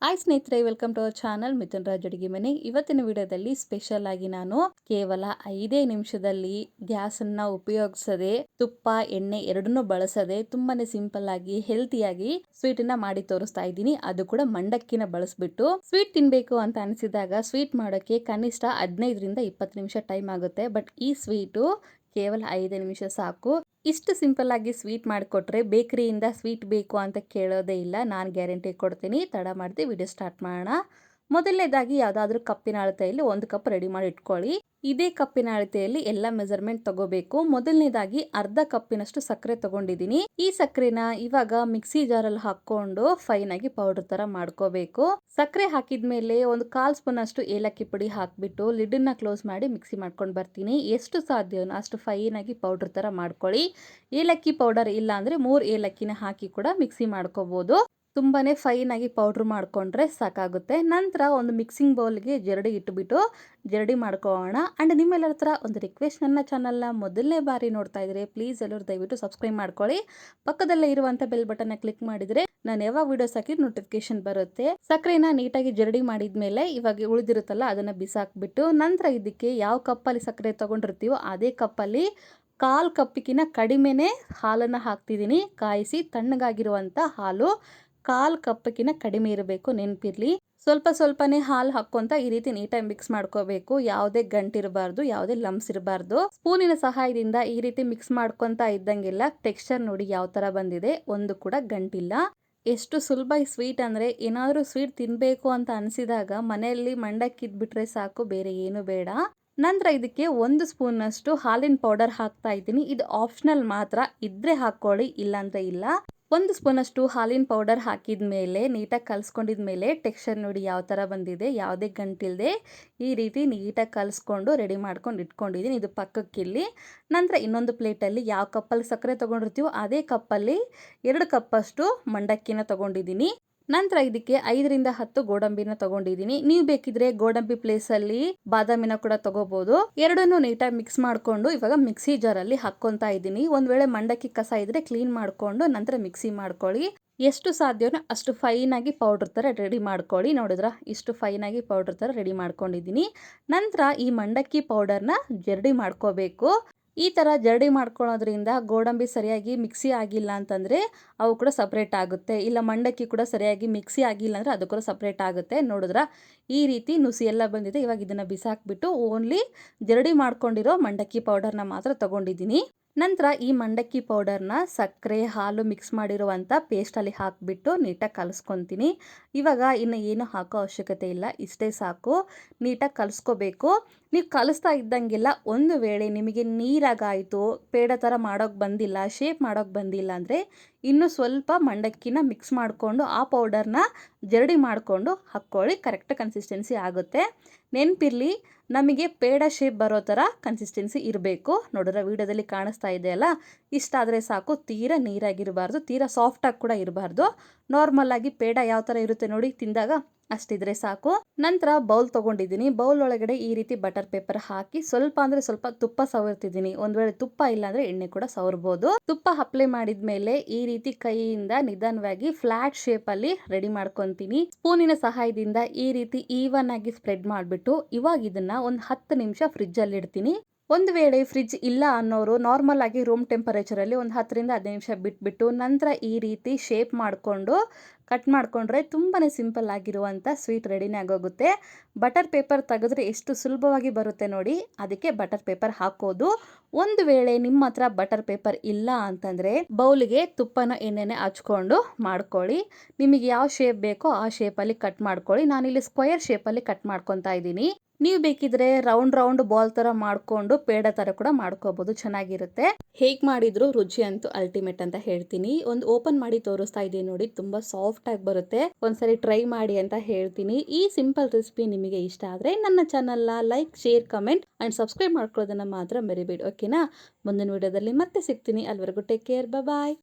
Hi ಸ್ನೇಹಿತರೆ, welcome to our channel Mithun Raj ಅಡುಗೆ ಮನೆ. ಇವತ್ತಿನ ವಿಡಿಯೋದಲ್ಲಿ ಸ್ಪೆಷಲ್ ಆಗಿ ನಾನು ಕೇವಲ 5 ನಿಮಿಷದಲ್ಲಿ ಗ್ಯಾಸನ್ನು ಉಪಯೋಗಿಸದೆ ತುಪ್ಪ ಎಣ್ಣೆ ಎರಡನ್ನೂ ಬಳಸದೆ ತುಂಬಾನೇ ಸಿಂಪಲ್ ಆಗಿ ಹೆಲ್ತಿಯಾಗಿ ಸ್ವೀಟನ್ನ ಮಾಡಿ ತೋರಿಸ್ತಾ ಇದ್ದೀನಿ. ಅದು ಕೂಡ ಮಂಡಕ್ಕಿನ ಬಳಸ್ಬಿಟ್ಟು. ಸ್ವೀಟ್ ತಿನ್ಬೇಕು ಅಂತ ಅನಿಸಿದಾಗ ಸ್ವೀಟ್ ಮಾಡೋಕ್ಕೆ ಕನಿಷ್ಠ 15ರಿಂದ 20 ನಿಮಿಷ ಟೈಮ್ ಆಗುತ್ತೆ. ಬಟ್ ಈ ಸ್ವೀಟು ಕೇವಲ 5 ನಿಮಿಷ ಸಾಕು. ಇಷ್ಟು ಸಿಂಪಲ್ ಆಗಿ ಸ್ವೀಟ್ ಮಾಡಿಕೊಟ್ರೆ ಬೇಕರಿಯಿಂದ ಸ್ವೀಟ್ ಬೇಕು ಅಂತ ಕೇಳೋದೇ ಇಲ್ಲ. ನಾನು ಗ್ಯಾರಂಟಿ ಕೊಡ್ತೀನಿ. ತಡ ಮಾಡದೆ ವಿಡಿಯೋ ಸ್ಟಾರ್ಟ್ ಮಾಡೋಣ. ಮೊದಲನೇದಾಗಿ ಯಾವುದಾದ್ರೂ ಕಪ್ಪಿನ ಅಳತೆಯಲ್ಲಿ 1 ಕಪ್ ರೆಡಿ ಮಾಡಿ ಇಟ್ಕೊಳ್ಳಿ. ಇದೇ ಕಪ್ಪಿನ ಅಳತೆಯಲ್ಲಿ ಎಲ್ಲ ಮೆಜರ್ಮೆಂಟ್ ತಗೋಬೇಕು. ಮೊದಲನೇದಾಗಿ ಅರ್ಧ ಕಪ್ಪಿನಷ್ಟು ಸಕ್ಕರೆ ತಗೊಂಡಿದ್ದೀನಿ. ಈ ಸಕ್ಕರೆನ ಇವಾಗ ಮಿಕ್ಸಿ ಜಾರಲ್ಲಿ ಹಾಕೊಂಡು ಫೈನ್ ಆಗಿ ಪೌಡರ್ ತರ ಮಾಡ್ಕೋಬೇಕು. ಸಕ್ಕರೆ ಹಾಕಿದ್ಮೇಲೆ ಒಂದು 1/4 ಸ್ಪೂನ್ ಅಷ್ಟು ಏಲಕ್ಕಿ ಪುಡಿ ಹಾಕ್ಬಿಟ್ಟು ಲಿಡ್ನ ಕ್ಲೋಸ್ ಮಾಡಿ ಮಿಕ್ಸಿ ಮಾಡ್ಕೊಂಡು ಬರ್ತೀನಿ. ಎಷ್ಟು ಸಾಧ್ಯವೋ ಅಷ್ಟು ಫೈನ್ ಆಗಿ ಪೌಡರ್ ತರ ಮಾಡ್ಕೊಳ್ಳಿ. ಏಲಕ್ಕಿ ಪೌಡರ್ ಇಲ್ಲ ಅಂದ್ರೆ 3 ಏಲಕ್ಕಿನ ಹಾಕಿ ಕೂಡ ಮಿಕ್ಸಿ ಮಾಡ್ಕೋಬಹುದು. ತುಂಬಾನೇ ಫೈನ್ ಆಗಿ ಪೌಡ್ರ್ ಮಾಡ್ಕೊಂಡ್ರೆ ಸಾಕಾಗುತ್ತೆ. ನಂತರ ಒಂದು ಮಿಕ್ಸಿಂಗ್ ಬೌಲ್ಗೆ ಜರಡಿ ಇಟ್ಬಿಟ್ಟು ಜರಡಿ ಮಾಡ್ಕೊಳ್ಳೋಣ. ಅಂಡ್ ನಿಮ್ಮೆಲ್ಲರ ಹತ್ರ ಒಂದು ರಿಕ್ವೆಸ್ಟ್, ನನ್ನ ಚಾನಲ್ನ ಮೊದಲನೇ ಬಾರಿ ನೋಡ್ತಾ ಇದ್ರೆ ಪ್ಲೀಸ್ ಎಲ್ಲರೂ ದಯವಿಟ್ಟು ಸಬ್ಸ್ಕ್ರೈಬ್ ಮಾಡ್ಕೊಳ್ಳಿ. ಪಕ್ಕದಲ್ಲೇ ಇರುವಂತ ಬೆಲ್ ಬಟನ್ ಕ್ಲಿಕ್ ಮಾಡಿದ್ರೆ ನಾನು ಯಾವಾಗ ವಿಡಿಯೋಸ್ ಹಾಕಿ ನೋಟಿಫಿಕೇಶನ್ ಬರುತ್ತೆ. ಸಕ್ಕರೆನ ನೀಟಾಗಿ ಜರಡಿ ಮಾಡಿದ್ಮೇಲೆ ಇವಾಗ ಉಳಿದಿರುತ್ತಲ್ಲ ಅದನ್ನ ಬಿಸಾಕ್ಬಿಟ್ಟು ನಂತರ ಇದಕ್ಕೆ ಯಾವ ಕಪ್ಪಲ್ಲಿ ಸಕ್ಕರೆ ತಗೊಂಡಿರ್ತೀವೋ ಅದೇ ಕಪ್ಪಲ್ಲಿ 1/4 ಕಪ್ಪಿಗಿನ ಕಡಿಮೆನೆ ಹಾಲನ್ನು ಹಾಕ್ತಿದ್ದೀನಿ. ಕಾಯಿಸಿ ತಣ್ಣಗಾಗಿರುವಂತ ಹಾಲು 1/4 ಕಪ್ಪಿಗಿನ ಕಡಿಮೆ ಇರಬೇಕು, ನೆನಪಿರ್ಲಿ. ಸ್ವಲ್ಪ ಸ್ವಲ್ಪನೇ ಹಾಲು ಹಾಕೊಂತ ಈ ರೀತಿ ನೀಟಾಗಿ ಮಿಕ್ಸ್ ಮಾಡ್ಕೋಬೇಕು. ಯಾವುದೇ ಗಂಟಿರಬಾರ್ದು, ಯಾವುದೇ ಲಂಪ್ಸ್ ಇರಬಾರ್ದು. ಸ್ಪೂನಿನ ಸಹಾಯದಿಂದ ಈ ರೀತಿ ಮಿಕ್ಸ್ ಮಾಡ್ಕೊಂತ ಇದ್ದಂಗೆಲ್ಲ ಟೆಕ್ಸ್ಚರ್ ನೋಡಿ ಯಾವ ತರ ಬಂದಿದೆ, ಒಂದು ಕೂಡ ಗಂಟಿಲ್ಲ. ಎಷ್ಟು ಸುಲಭ ಈ ಸ್ವೀಟ್ ಅಂದ್ರೆ, ಏನಾದರೂ ಸ್ವೀಟ್ ತಿನ್ಬೇಕು ಅಂತ ಅನಿಸಿದಾಗ ಮನೆಯಲ್ಲಿ ಮಂಡಕ್ಕಿದ್ಬಿಟ್ರೆ ಸಾಕು, ಬೇರೆ ಏನು ಬೇಡ. ನಂತರ ಇದಕ್ಕೆ 1 ಸ್ಪೂನ್ ಅಷ್ಟು ಹಾಲಿನ ಪೌಡರ್ ಹಾಕ್ತಾ ಇದ್ದೀನಿ. ಇದು ಆಪ್ಷನಲ್ ಮಾತ್ರ, ಇದ್ರೆ ಹಾಕೊಳ್ಳಿ, ಇಲ್ಲಾಂದ್ರೆ ಇಲ್ಲ. 1 ಸ್ಪೂನ್ ಅಷ್ಟು ಹಾಲಿನ ಪೌಡರ್ ಹಾಕಿದ್ಮೇಲೆ ನೀಟಾಗಿ ಕಲ್ಸ್ಕೊಂಡಿದ್ಮೇಲೆ ಟೆಕ್ಸ್ಚರ್ ನೋಡಿ ಯಾವ ತರ ಬಂದಿದೆ, ಯಾವುದೇ ಗಂಟಿಲ್ದೆ ಈ ರೀತಿ ನೀಟಾಗಿ ಕಲ್ಸ್ಕೊಂಡು ರೆಡಿ ಮಾಡ್ಕೊಂಡು ಇಟ್ಕೊಂಡಿದ್ದೀನಿ. ಇದು ಪಕ್ಕಕ್ಕಿಲ್ಲಿ. ನಂತರ ಇನ್ನೊಂದು ಪ್ಲೇಟಲ್ಲಿ ಯಾವ ಕಪ್ಪಲ್ಲಿ ಸಕ್ಕರೆ ತಗೊಂಡಿರ್ತೀವೋ ಅದೇ ಕಪ್ಪಲ್ಲಿ 2 ಕಪ್ ಅಷ್ಟು ಮಂಡಕ್ಕಿನ ತಗೊಂಡಿದ್ದೀನಿ. ನಂತರ ಇದಕ್ಕೆ 5ರಿಂದ 10 ಗೋಡಂಬಿನ ತಗೊಂಡಿದ್ದೀನಿ. ನೀವು ಬೇಕಿದ್ರೆ ಗೋಡಂಬಿ ಪ್ಲೇಸ್ ಅಲ್ಲಿ ಬಾದಾಮಿನ ಕೂಡ ತಗೋಬಹುದು. ಎರಡನ್ನೂ ನೀಟಾಗಿ ಮಿಕ್ಸ್ ಮಾಡ್ಕೊಂಡು ಇವಾಗ ಮಿಕ್ಸಿ ಜಾರಲ್ಲಿ ಹಾಕೊಂತಾ ಇದ್ದೀನಿ. ಒಂದ್ ವೇಳೆ ಮಂಡಕ್ಕಿ ಕಸ ಇದ್ರೆ ಕ್ಲೀನ್ ಮಾಡ್ಕೊಂಡು ನಂತರ ಮಿಕ್ಸಿ ಮಾಡ್ಕೊಳ್ಳಿ. ಎಷ್ಟು ಸಾಧ್ಯವೋ ಅಷ್ಟು ಫೈನ್ ಆಗಿ ಪೌಡರ್ ತರ ರೆಡಿ ಮಾಡ್ಕೊಳ್ಳಿ. ನೋಡಿದ್ರ ಇಷ್ಟು ಫೈನ್ ಆಗಿ ಪೌಡರ್ ತರ ರೆಡಿ ಮಾಡ್ಕೊಂಡಿದ್ದೀನಿ. ನಂತರ ಈ ಮಂಡಕ್ಕಿ ಪೌಡರ್ನ ಜರಡಿ ಮಾಡ್ಕೋಬೇಕು. ಈ ತರ ಜರಡಿ ಮಾಡ್ಕೊಳ್ಳೋದ್ರಿಂದ ಗೋಡಂಬಿ ಸರಿಯಾಗಿ ಮಿಕ್ಸಿ ಆಗಿಲ್ಲ ಅಂತಂದ್ರೆ ಅವು ಕೂಡ ಸಪ್ರೇಟ್ ಆಗುತ್ತೆ. ಇಲ್ಲ ಮಂಡಕ್ಕಿ ಕೂಡ ಸರಿಯಾಗಿ ಮಿಕ್ಸಿ ಆಗಿಲ್ಲ ಅಂದ್ರೆ ಅದು ಕೂಡ ಸಪ್ರೇಟ್ ಆಗುತ್ತೆ. ನೋಡಿದ್ರ ಈ ರೀತಿ ನುಸಿ ಎಲ್ಲ ಬಂದಿದೆ. ಇವಾಗ ಇದನ್ನ ಬಿಸಾಕ್ಬಿಟ್ಟು ಓನ್ಲಿ ಜರಡಿ ಮಾಡ್ಕೊಂಡಿರೋ ಮಂಡಕ್ಕಿ ಪೌಡರ್ನ ಮಾತ್ರ ತಗೊಂಡಿದ್ದೀನಿ. ನಂತರ ಈ ಮಂಡಕ್ಕಿ ಪೌಡರ್ನ ಸಕ್ಕರೆ ಹಾಲು ಮಿಕ್ಸ್ ಮಾಡಿರುವಂಥ ಪೇಸ್ಟಲ್ಲಿ ಹಾಕಿಬಿಟ್ಟು ನೀಟಾಗಿ ಕಲಿಸ್ಕೊತೀನಿ. ಇವಾಗ ಇನ್ನು ಏನು ಹಾಕೋ ಅವಶ್ಯಕತೆ ಇಲ್ಲ, ಇಷ್ಟೇ ಸಾಕು. ನೀಟಾಗಿ ಕಲಿಸ್ಕೋಬೇಕು. ನೀವು ಕಲಿಸ್ತಾ ಇದ್ದಂಗೆಲ್ಲ ಒಂದು ವೇಳೆ ನಿಮಗೆ ನೀರಾಗಾಯಿತು, ಪೇಡ ಥರ ಮಾಡೋಕ್ಕೆ ಬಂದಿಲ್ಲ, ಶೇಪ್ ಮಾಡೋಕ್ಕೆ ಬಂದಿಲ್ಲ ಅಂದರೆ ಇನ್ನೂ ಸ್ವಲ್ಪ ಮಂಡಕ್ಕಿನ ಮಿಕ್ಸ್ ಮಾಡಿಕೊಂಡು ಆ ಪೌಡರ್ನ ಜರಡಿ ಮಾಡಿಕೊಂಡು ಹಾಕ್ಕೊಳ್ಳಿ. ಕರೆಕ್ಟ್ ಕನ್ಸಿಸ್ಟೆನ್ಸಿ ಆಗುತ್ತೆ. ನೆನಪಿರಲಿ, ನಮಗೆ ಪೇಡ ಶೇಪ್ ಬರೋ ಥರ ಕನ್ಸಿಸ್ಟೆನ್ಸಿ ಇರಬೇಕು. ನೋಡಿದ್ರೆ ವಿಡಿಯೋದಲ್ಲಿ ಕಾಣಿಸ್ತಾ ಇದೆಯಲ್ಲ, ಇಷ್ಟಾದರೆ ಸಾಕು. ತೀರಾ ನೀರಾಗಿರಬಾರ್ದು, ತೀರಾ ಸಾಫ್ಟಾಗಿ ಕೂಡ ಇರಬಾರ್ದು. ನಾರ್ಮಲ್ ಆಗಿ ಪೇಡ ಯಾವ ಥರ ಇರುತ್ತೆ ನೋಡಿ ತಿಂದಾಗ, ಅಷ್ಟಿದ್ರೆ ಸಾಕು. ನಂತರ ಬೌಲ್ ತೊಗೊಂಡಿದ್ದೀನಿ. ಬೌಲ್ ಒಳಗಡೆ ಈ ರೀತಿ ಬಟರ್ ಪೇಪರ್ ಹಾಕಿ ಸ್ವಲ್ಪ ಅಂದ್ರೆ ಸ್ವಲ್ಪ ತುಪ್ಪ ಸವರ್ತಿದ್ದೀನಿ. ಒಂದ್ ವೇಳೆ ತುಪ್ಪ ಇಲ್ಲ ಅಂದ್ರೆ ಎಣ್ಣೆ ಕೂಡ ಸವರ್ಬೋದು. ತುಪ್ಪ ಅಪ್ಲೈ ಮಾಡಿದ್ಮೇಲೆ ಈ ರೀತಿ ಕೈಯಿಂದ ನಿಧಾನವಾಗಿ ಫ್ಲಾಟ್ ಶೇಪ್ ಅಲ್ಲಿ ರೆಡಿ ಮಾಡ್ಕೊಂತೀನಿ. ಸ್ಪೂನಿನ ಸಹಾಯದಿಂದ ಈ ರೀತಿ ಈವನ್ ಆಗಿ ಸ್ಪ್ರೆಡ್ ಮಾಡಿಬಿಟ್ಟು ಇವಾಗ ಇದನ್ನ ಒಂದು 10 ನಿಮಿಷ ಫ್ರಿಜ್ ಅಲ್ಲಿ ಇಡ್ತೀನಿ. ಒಂದು ವೇಳೆ ಫ್ರಿಜ್ ಇಲ್ಲ ಅನ್ನೋರು ನಾರ್ಮಲ್ ಆಗಿ ರೂಮ್ ಟೆಂಪರೇಚರಲ್ಲಿ ಒಂದು 10ರಿಂದ 15 ನಿಮಿಷ ಬಿಟ್ಬಿಟ್ಟು ನಂತರ ಈ ರೀತಿ ಶೇಪ್ ಮಾಡಿಕೊಂಡು ಕಟ್ ಮಾಡಿಕೊಂಡ್ರೆ ತುಂಬಾನೇ ಸಿಂಪಲ್ ಆಗಿರುವಂಥ ಸ್ವೀಟ್ ರೆಡಿನೇ ಆಗೋಗುತ್ತೆ. ಬಟರ್ ಪೇಪರ್ ತೆಗೆದ್ರೆ ಎಷ್ಟು ಸುಲಭವಾಗಿ ಬರುತ್ತೆ ನೋಡಿ, ಅದಕ್ಕೆ ಬಟರ್ ಪೇಪರ್ ಹಾಕೋದು. ಒಂದು ವೇಳೆ ನಿಮ್ಮ ಹತ್ರ ಬಟರ್ ಪೇಪರ್ ಇಲ್ಲ ಅಂತಂದರೆ ಬೌಲಿಗೆ ತುಪ್ಪನ ಎಣ್ಣೆನೆ ಹಚ್ಕೊಂಡು ಮಾಡ್ಕೊಳ್ಳಿ. ನಿಮಗೆ ಯಾವ ಶೇಪ್ ಬೇಕೋ ಆ ಶೇಪಲ್ಲಿ ಕಟ್ ಮಾಡ್ಕೊಳ್ಳಿ. ನಾನಿಲ್ಲಿ ಸ್ಕ್ವಯರ್ ಶೇಪಲ್ಲಿ ಕಟ್ ಮಾಡ್ಕೊತಾ ಇದ್ದೀನಿ. ನೀವು ಬೇಕಿದ್ರೆ ರೌಂಡ್ ಬಾಲ್ ತರ ಮಾಡ್ಕೊಂಡು ಪೇಡ ತರ ಕೂಡ ಮಾಡ್ಕೋಬಹುದು, ಚೆನ್ನಾಗಿರುತ್ತೆ. ಹೇಗ್ ಮಾಡಿದ್ರು ರುಚಿ ಅಂತೂ ಅಲ್ಟಿಮೇಟ್ ಅಂತ ಹೇಳ್ತೀನಿ. ಒಂದು ಓಪನ್ ಮಾಡಿ ತೋರಿಸ್ತಾ ಇದ್ದೀನಿ ನೋಡಿ, ತುಂಬಾ ಸಾಫ್ಟ್ ಆಗಿ ಬರುತ್ತೆ. ಒಂದ್ಸರಿ ಟ್ರೈ ಮಾಡಿ ಅಂತ ಹೇಳ್ತೀನಿ. ಈ ಸಿಂಪಲ್ ರೆಸಿಪಿ ನಿಮಗೆ ಇಷ್ಟ ಆದ್ರೆ ನನ್ನ ಚಾನಲ್ನ like, share, comment and subscribe ಮಾಡ್ಕೊಳ್ಳೋದನ್ನ ಮಾತ್ರ ಮರಿಬೇಡಿ, ಓಕೆನಾ? ಮುಂದಿನ ವಿಡಿಯೋದಲ್ಲಿ ಮತ್ತೆ ಸಿಗ್ತೀನಿ. ಅಲ್ಲಿವರೆಗೂ ಟೇಕ್ ಕೇರ್, ಬಾಯ್.